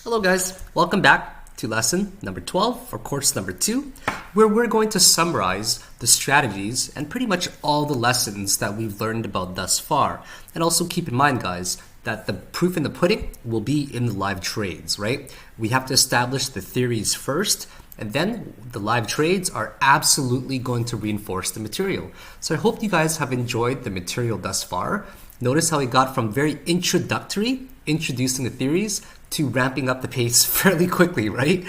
Hello guys, welcome back to lesson number 12 for course number 2, where we're going to summarize the strategies and pretty much all the lessons that we've learned about thus far. And also keep in mind guys, that the proof in the pudding will be in the live trades, right? We have to establish the theories first, and then the live trades are absolutely going to reinforce the material. So I hope you guys have enjoyed the material thus far. Notice how we got from very introductory, introducing the theories, to ramping up the pace fairly quickly, right?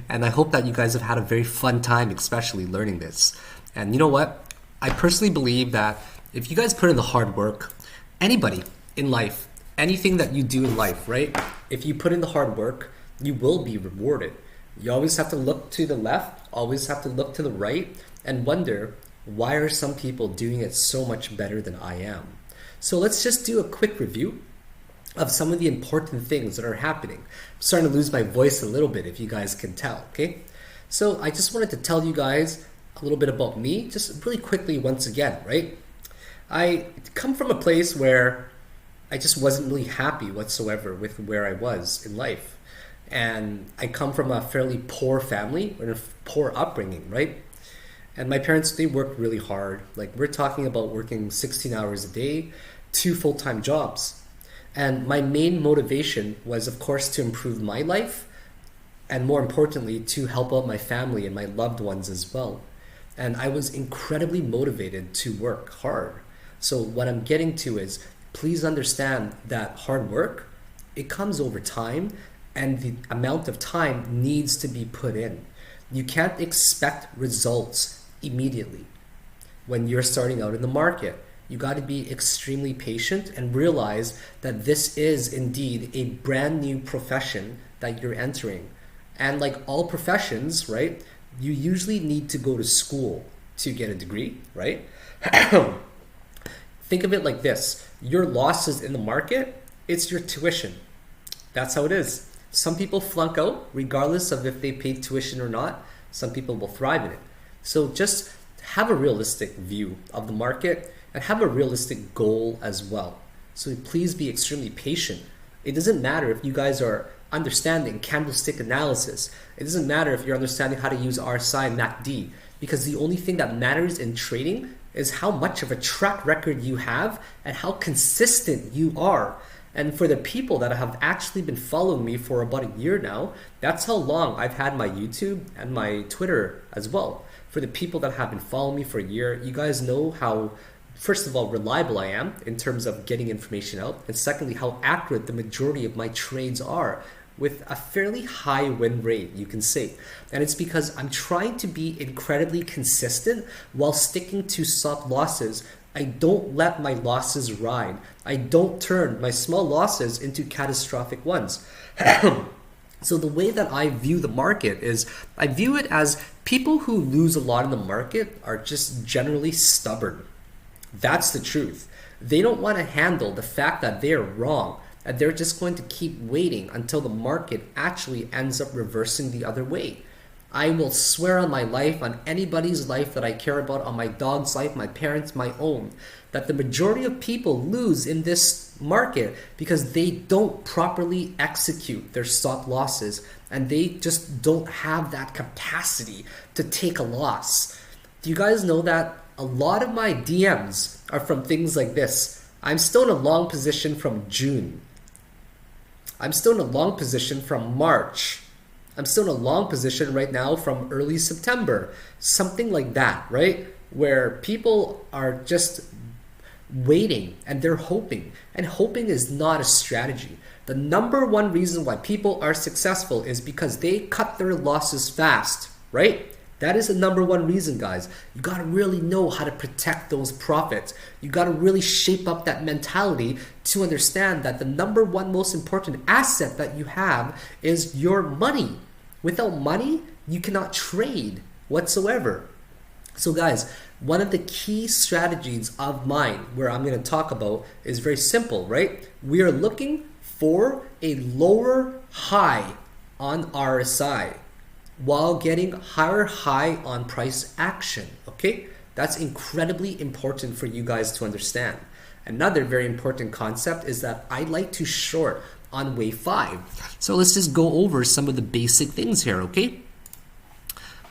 And I hope that you guys have had a very fun time, especially learning this. And you know what? I personally believe that if you guys put in the hard work, anybody in life, anything that you do in life, right? If you put in the hard work, you will be rewarded. You always have to look to the left, always have to look to the right, and wonder, why are some people doing it so much better than I am? So let's just do a quick review of some of the important things that are happening. I'm starting to lose my voice a little bit, if you guys can tell, okay? So I just wanted to tell you guys a little bit about me, just really quickly once again, right? I come from a place where I just wasn't really happy whatsoever with where I was in life. And I come from a fairly poor family, or a poor upbringing, right? And my parents, they worked really hard. Like, we're talking about working 16 hours a day, 2 full-time jobs. And my main motivation was, of course, to improve my life, and more importantly, to help out my family and my loved ones as well. And I was incredibly motivated to work hard. So what I'm getting to is, please understand that hard work, it comes over time, and the amount of time needs to be put in. You can't expect results immediately when you're starting out in the market. You got to be extremely patient and realize that this is indeed a brand new profession that you're entering. And like all professions, right, you usually need to go to school to get a degree, right? Think of it like this. Your losses in the market, it's your tuition. That's how it is. Some people flunk out regardless of if they paid tuition or not. Some people will thrive in it. So just have a realistic view of the market and have a realistic goal as well. So please be extremely patient. It doesn't matter if you guys are understanding candlestick analysis. It doesn't matter if you're understanding how to use RSI and MACD, because the only thing that matters in trading is how much of a track record you have and how consistent you are. And for the people that have actually been following me for about a year now, that's how long I've had my YouTube and my Twitter as well. For the people that have been following me for a year, you guys know how, first of all, reliable I am in terms of getting information out, and secondly, how accurate the majority of my trades are, with a fairly high win rate, you can say. And it's because I'm trying to be incredibly consistent while sticking to stop losses. I don't let my losses ride. I don't turn my small losses into catastrophic ones. So the way that I view the market is, I view it as people who lose a lot in the market are just generally stubborn. That's the truth. They don't want to handle the fact that they're wrong, and they're just going to keep waiting until the market actually ends up reversing the other way. I will swear on my life, on anybody's life that I care about, on my dog's life, my parents, my own, that the majority of people lose in this market because they don't properly execute their stop losses, and they just don't have that capacity to take a loss. Do you guys know that a lot of my DMs are from things like this? I'm still in a long position from June. I'm still in a long position from March. I'm still in a long position right now from early September. Something like that, right? Where people are just waiting and they're hoping. And hoping is not a strategy. The number one reason why people are successful is because they cut their losses fast, right? That is the number one reason, guys. You got to really know how to protect those profits. You got to really shape up that mentality to understand that the number one most important asset that you have is your money. Without money, you cannot trade whatsoever. So guys, one of the key strategies of mine where I'm going to talk about is very simple, right? We are looking for a lower high on RSI while getting higher high on price action, okay? That's incredibly important for you guys to understand. Another very important concept is that I like to short on wave 5. So let's just go over some of the basic things here, okay?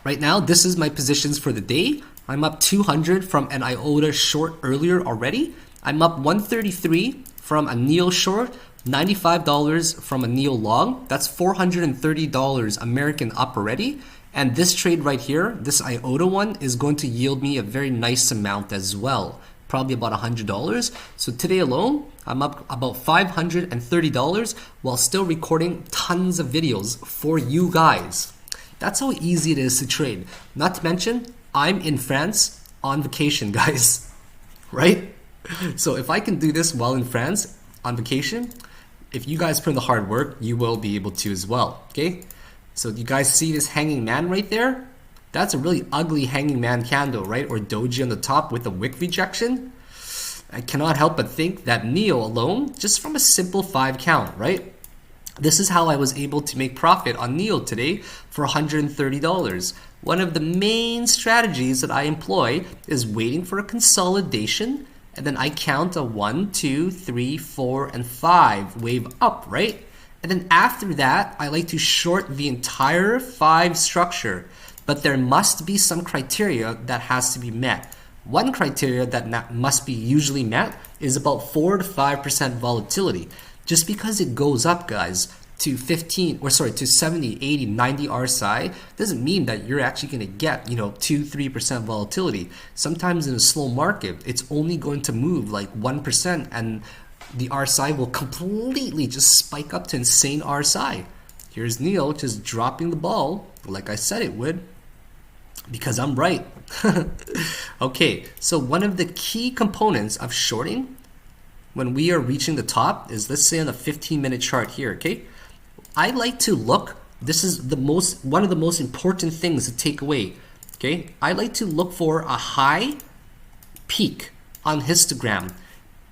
Right now, this is my positions for the day. I'm up 200 from an IOTA short earlier already. I'm up 133 from a NEO short, $95 from a NEO long. That's $430 American up already. And this trade right here, this IOTA one, is going to yield me a very nice amount as well, probably about $100. So today alone, I'm up about $530 while still recording tons of videos for you guys. That's how easy it is to trade. Not to mention, I'm in France on vacation, guys, right? So if I can do this while in France on vacation, if you guys put in the hard work, you will be able to as well, okay? So you guys see this hanging man right there? That's a really ugly hanging man candle, right? Or doji on the top with a wick rejection. I cannot help but think that NEO alone, just from a simple 5 count, right? This is how I was able to make profit on NEO today for $130. One of the main strategies that I employ is waiting for a consolidation, and then I count a 1, 2, 3, 4, and 5 wave up, right? And then after that, I like to short the entire 5 structure, but there must be some criteria that has to be met. One criteria that must be usually met is about 4 to 5% volatility. Just because it goes up, guys, to 70, 80, 90 RSI doesn't mean that you're actually going to get, 2-3% volatility. Sometimes in a slow market, it's only going to move like 1%, and the RSI will completely just spike up to insane RSI. Here's NEO just dropping the ball like I said it would, because I'm right. Okay, so one of the key components of shorting when we are reaching the top is, let's say on a 15-minute chart here, okay? I like to look, this is one of the most important things to take away, okay? I like to look for a high peak on histogram,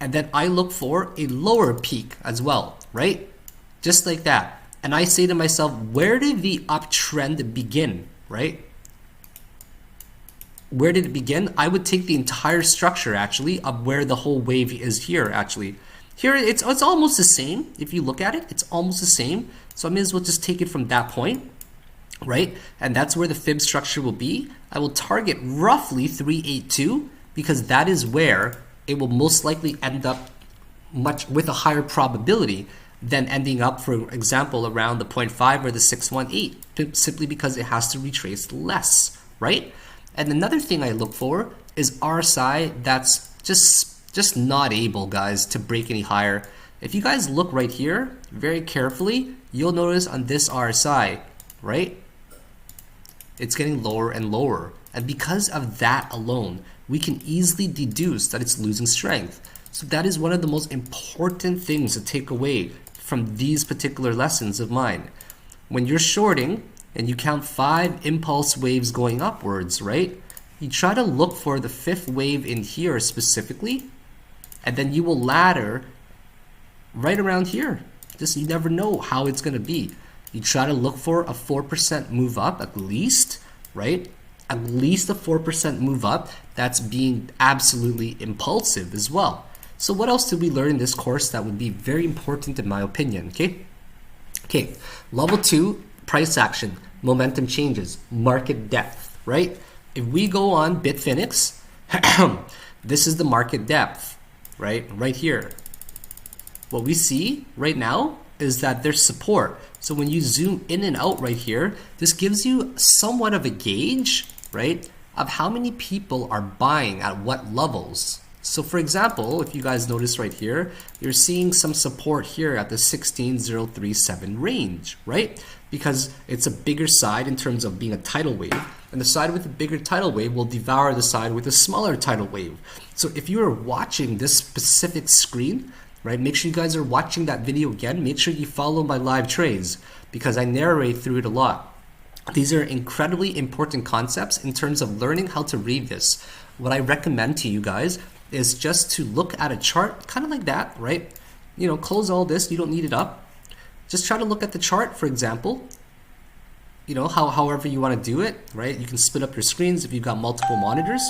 and then I look for a lower peak as well, right? Just like that. And I say to myself, where did the uptrend begin, right? Where did it begin? I would take the entire structure actually of where the whole wave is here actually. Here it's almost the same. If you look at it, it's almost the same. So I may as well just take it from that point, right? And that's where the fib structure will be. I will target roughly 382 because that is where it will most likely end up with a higher probability than ending up, for example, around the 0.5 or the 618, simply because it has to retrace less, right? And another thing I look for is RSI that's just not able, guys, to break any higher. If you guys look right here very carefully, you'll notice on this RSI, right? It's getting lower and lower. And because of that alone, we can easily deduce that it's losing strength. So that is one of the most important things to take away from these particular lessons of mine. When you're shorting, and you count 5 impulse waves going upwards, right? You try to look for the 5th wave in here specifically, and then you will ladder right around here. Just, you never know how it's going to be. You try to look for a 4% move up at least, right? At least a 4% move up that's being absolutely impulsive as well. So what else did we learn in this course that would be very important in my opinion, okay? Okay, level 2, price action, momentum changes, market depth, right? If we go on Bitfinex, this is the market depth, right? Right here. What we see right now is that there's support. So when you zoom in and out right here, this gives you somewhat of a gauge, right, of how many people are buying at what levels. So for example, if you guys notice right here, you're seeing some support here at the 16037 range, right? Because it's a bigger side in terms of being a tidal wave, and the side with a bigger tidal wave will devour the side with a smaller tidal wave. So if you are watching this specific screen, right, make sure you guys are watching that video again. Make sure you follow my live trades because I narrate through it a lot. These are incredibly important concepts in terms of learning how to read this. What I recommend to you guys is just to look at a chart kind of like that, right? You know, close all this, you don't need it up. Just try to look at the chart, for example, you know, however you want to do it, right? You can split up your screens if you've got multiple monitors.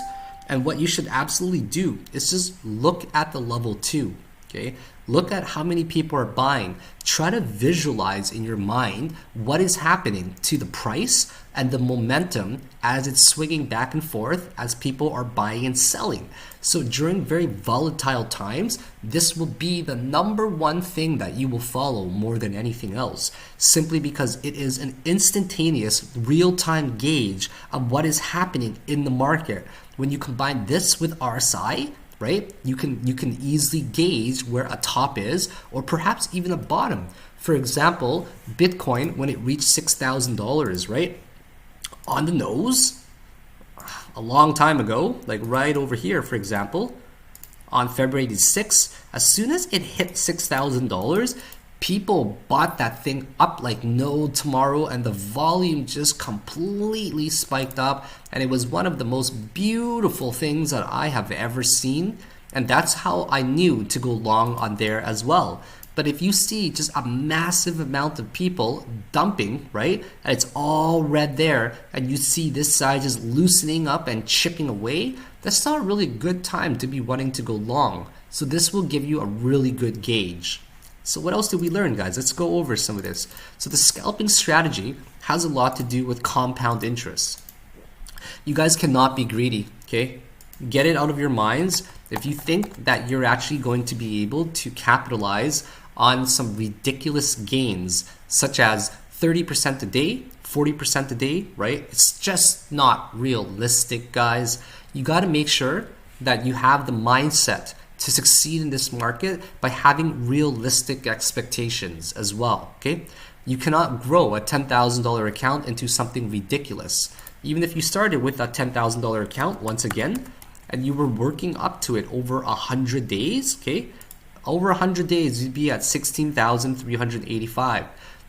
And what you should absolutely do is just look at the level 2, Okay, look at how many people are buying. Try to visualize in your mind what is happening to the price and the momentum as it's swinging back and forth as people are buying and selling. So during very volatile times, this will be the number one thing that you will follow more than anything else, simply because it is an instantaneous real-time gauge of what is happening in the market. When you combine this with RSI, right, you can easily gauge where a top is or perhaps even a bottom. For example, Bitcoin, when it reached $6,000, right, on the nose a long time ago, like right over here, for example, on February 6th, as soon as it hit $6,000, people bought that thing up like no tomorrow, and the volume just completely spiked up, and it was one of the most beautiful things that I have ever seen, and that's how I knew to go long on there as well. But if you see just a massive amount of people dumping, right, and it's all red there, and you see this side just loosening up and chipping away, that's not a really good time to be wanting to go long. So this will give you a really good gauge. So what else did we learn, guys? Let's go over some of this. So the scalping strategy has a lot to do with compound interest. You guys cannot be greedy, okay? Get it out of your minds. If you think that you're actually going to be able to capitalize on some ridiculous gains, such as 30% a day, 40% a day, right? It's just not realistic, guys. You got to make sure that you have the mindset to succeed in this market by having realistic expectations as well, okay? You cannot grow a $10,000 account into something ridiculous. Even if you started with a $10,000 account, once again, and you were working up to it over 100 days, okay? Over 100 days, you'd be at 16,385.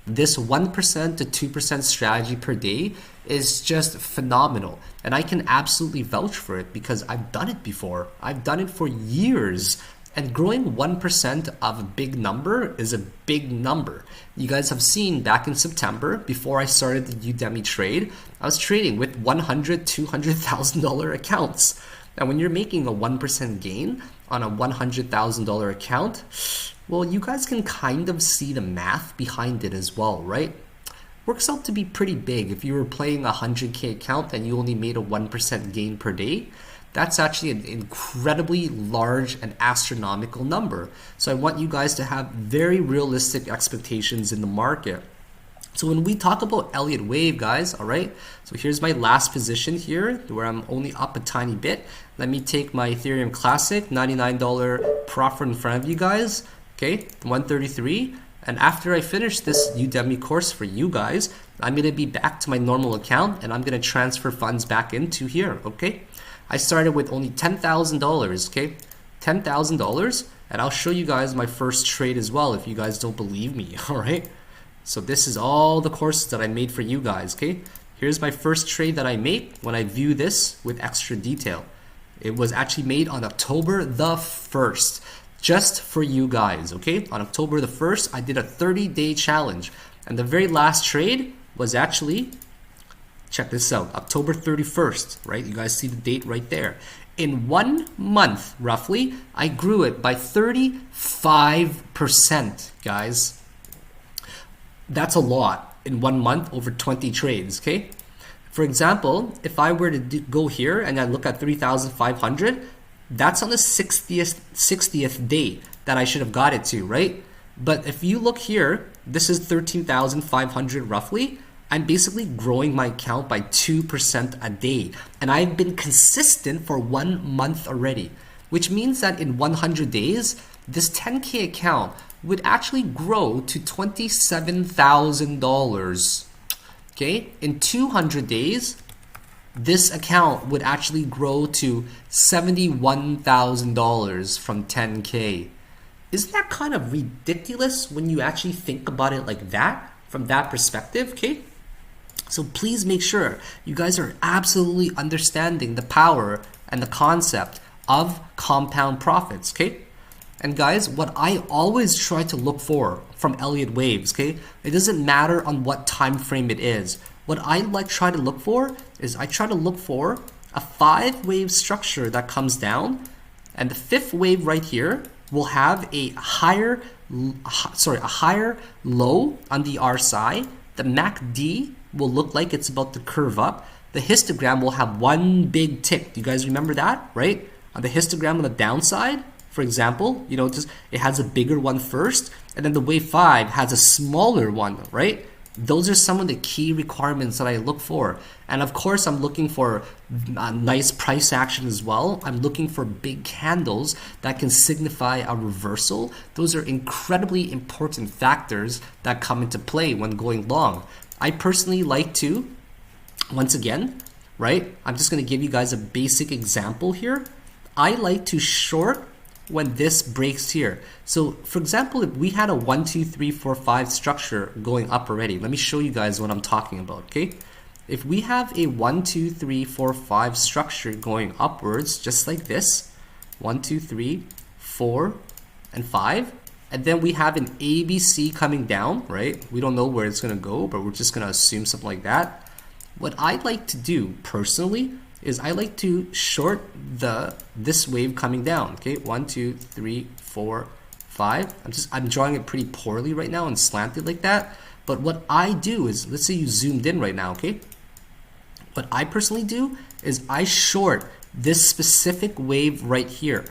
This 1% to 2% strategy per day is just phenomenal. And I can absolutely vouch for it because I've done it before. I've done it for years. And growing 1% of a big number is a big number. You guys have seen back in September, before I started the Udemy trade, I was trading with $100,000, $200,000 accounts. Now, when you're making a 1% gain on a $100,000 account, well, you guys can kind of see the math behind it as well, right? Works out to be pretty big. If you were playing a 100K account and you only made a 1% gain per day, that's actually an incredibly large and astronomical number. So I want you guys to have very realistic expectations in the market. So when we talk about Elliott Wave, guys, all right, so here's my last position here where I'm only up a tiny bit. Let me take my Ethereum Classic $99 profit in front of you guys, okay, 133. And after I finish this Udemy course for you guys, I'm gonna be back to my normal account and I'm gonna transfer funds back into here, okay? I started with only $10,000, okay? $10,000, and I'll show you guys my first trade as well if you guys don't believe me, all right? So this is all the courses that I made for you guys, okay? Here's my first trade that I made when I view this with extra detail. It was actually made on October the 1st, just for you guys, okay? On October the 1st, I did a 30-day challenge. And the very last trade was actually, check this out, October 31st, right? You guys see the date right there. In 1 month, roughly, I grew it by 35%, guys. That's a lot in 1 month over 20 trades, okay? For example, if I were to go here and I look at 3,500, that's on the 60th day that I should have got it to, right? But if you look here, this is 13,500 roughly. I'm basically growing my account by 2% a day. And I've been consistent for 1 month already, which means that in 100 days, this 10K account would actually grow to $27,000. Okay, in 200 days, this account would actually grow to $71,000 from 10K. Isn't that kind of ridiculous when you actually think about it like that, from that perspective, okay? So please make sure you guys are absolutely understanding the power and the concept of compound profits, okay? And guys, what I always try to look for from Elliott Waves, okay? It doesn't matter on what time frame it is. What I try to look for is I try to look for a 5-wave structure that comes down, and the 5th wave right here will have a higher low on the RSI. The MACD will look like it's about to curve up. The histogram will have one big tick. Do you guys remember that, right? On the histogram on the downside, for example, just it has a bigger one first, and then the wave 5 has a smaller one, right? Those are some of the key requirements that I look for. And of course, I'm looking for a nice price action as well. I'm looking for big candles that can signify a reversal. Those are incredibly important factors that come into play when going long. I personally like to, once again, right? I'm just going to give you guys a basic example here. I like to short when this breaks here. So for example, if we had a 1, 2, 3, 4, 5 structure going up already, let me show you guys what I'm talking about, okay? If we have a 1, 2, 3, 4, 5 structure going upwards, just like this, 1, 2, 3, 4, and 5, and then we have an ABC coming down, right? We don't know where it's gonna go, but we're just gonna assume something like that. What I like to do personally is I like to short this wave coming down. Okay, 1, 2, 3, 4, 5. I'm drawing it pretty poorly right now and slanted like that. But what I do is, let's say you zoomed in right now, okay? What I personally do is I short this specific wave right here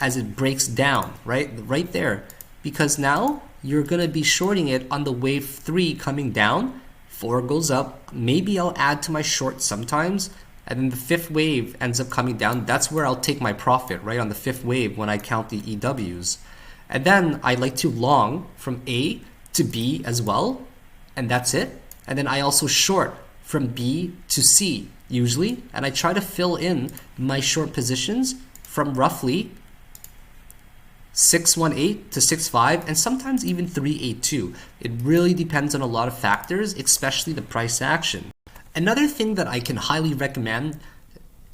as it breaks down, right there, because now you're gonna be shorting it on the wave 3 coming down. 4 goes up. Maybe I'll add to my short sometimes. And then the 5th wave ends up coming down. That's where I'll take my profit, right? On the 5th wave when I count the EWs. And then I like to long from A to B as well. And that's it. And then I also short from B to C usually. And I try to fill in my short positions from roughly 618 to 65 and sometimes even 382. It really depends on a lot of factors, especially the price action. Another thing that I can highly recommend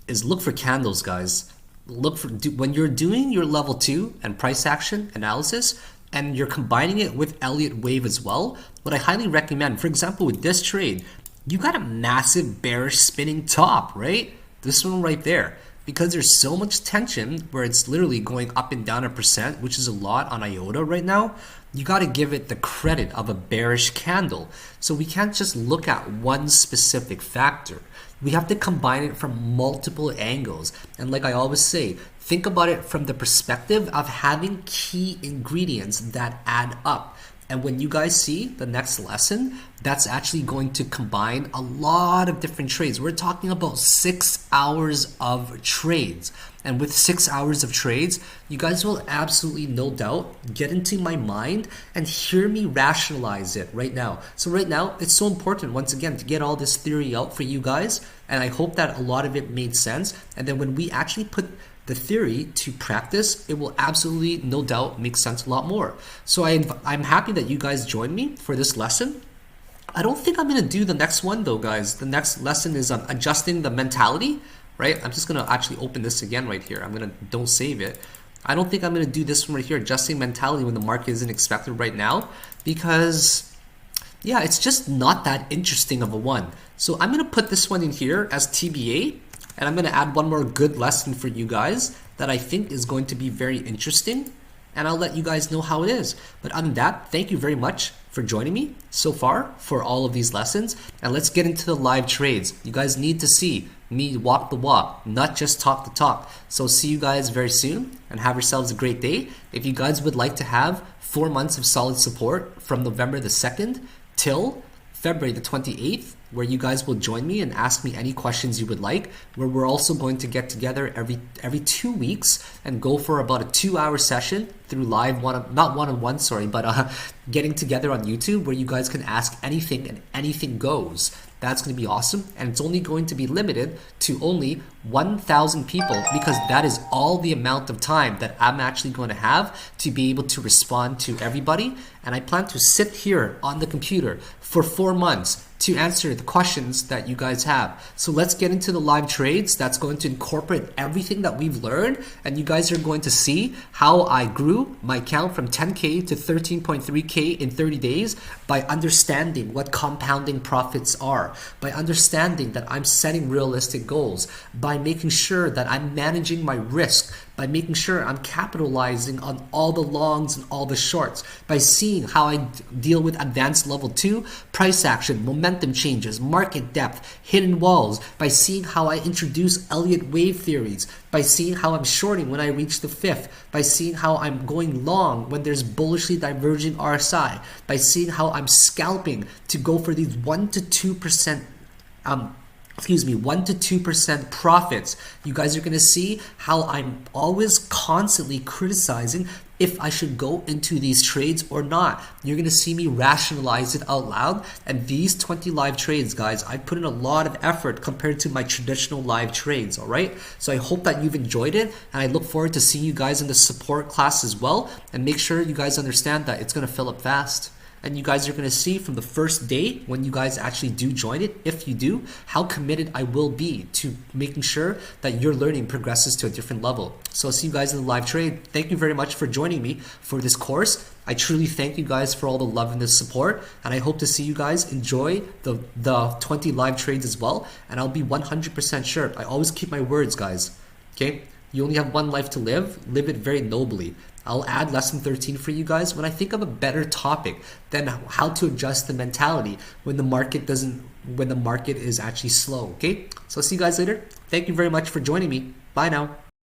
is look for candles, guys. When you're doing your level 2 and price action analysis and you're combining it with Elliott wave as well, what I highly recommend, for example, with this trade, you got a massive bearish spinning top, right? This one right there. Because there's so much tension where it's literally going up and down 1%, which is a lot on IOTA right now, you got to give it the credit of a bearish candle. So we can't just look at one specific factor. We have to combine it from multiple angles. And like I always say, think about it from the perspective of having key ingredients that add up. And when you guys see the next lesson, that's actually going to combine a lot of different trades. We're talking about 6 hours of trades. And with 6 hours of trades, you guys will absolutely, no doubt, get into my mind and hear me rationalize it right now. So right now, it's so important, once again, to get all this theory out for you guys. And I hope that a lot of it made sense. And then when we actually put the theory to practice, it will absolutely, no doubt, make sense a lot more. So I'm happy that you guys joined me for this lesson. I don't think I'm going to do the next one though, guys. The next lesson is adjusting the mentality, right? I'm just going to actually open this again right here. Don't save it. I don't think I'm going to do this one right here, adjusting mentality when the market isn't expected right now, because yeah, it's just not that interesting of a one. So I'm going to put this one in here as TBA. And I'm going to add one more good lesson for you guys that I think is going to be very interesting. And I'll let you guys know how it is. But other than that, thank you very much for joining me so far for all of these lessons. And let's get into the live trades. You guys need to see me walk the walk, not just talk the talk. So see you guys very soon and have yourselves a great day. If you guys would like to have 4 months of solid support from November the 2nd till February the 28th, where you guys will join me and ask me any questions you would like, where we're also going to get together every 2 weeks and go for about a 2-hour session through live getting together on YouTube, where you guys can ask anything and anything goes. That's going to be awesome, and it's only going to be limited to only 1,000 people, because that is all the amount of time that I'm actually going to have to be able to respond to everybody. And I plan to sit here on the computer for 4 months to answer the questions that you guys have. So let's get into the live trades. That's going to incorporate everything that we've learned, and you guys are going to see how I grew my account from 10K to 13.3K in 30 days by understanding what compounding profits are, by understanding that I'm setting realistic goals, by making sure that I'm managing my risk, by making sure I'm capitalizing on all the longs and all the shorts, by seeing how I deal with advanced level 2, price action, momentum changes, market depth, hidden walls, by seeing how I introduce Elliott wave theories, by seeing how I'm shorting when I reach the fifth, by seeing how I'm going long when there's bullishly diverging RSI, by seeing how I'm scalping to go for these 1 to 2% 1 to 2% profits. You guys are going to see how I'm always constantly criticizing if I should go into these trades or not. You're going to see me rationalize it out loud. And these 20 live trades, guys, I put in a lot of effort compared to my traditional live trades, all right? So I hope that you've enjoyed it, and I look forward to seeing you guys in the support class as well. And make sure you guys understand that it's going to fill up fast. And you guys are going to see from the first day when you guys actually do join it, if you do, how committed I will be to making sure that your learning progresses to a different level. So I'll see you guys in the live trade. Thank you very much for joining me for this course. I truly thank you guys for all the love and the support, and I hope to see you guys enjoy the 20 live trades as well. And I'll be 100% sure. I always keep my words, guys. Okay? You only have one life to live. Live it very nobly. I'll add lesson 13 for you guys when I think of a better topic than how to adjust the mentality when the market is actually slow. Okay? So I'll see you guys later. Thank you very much for joining me. Bye now.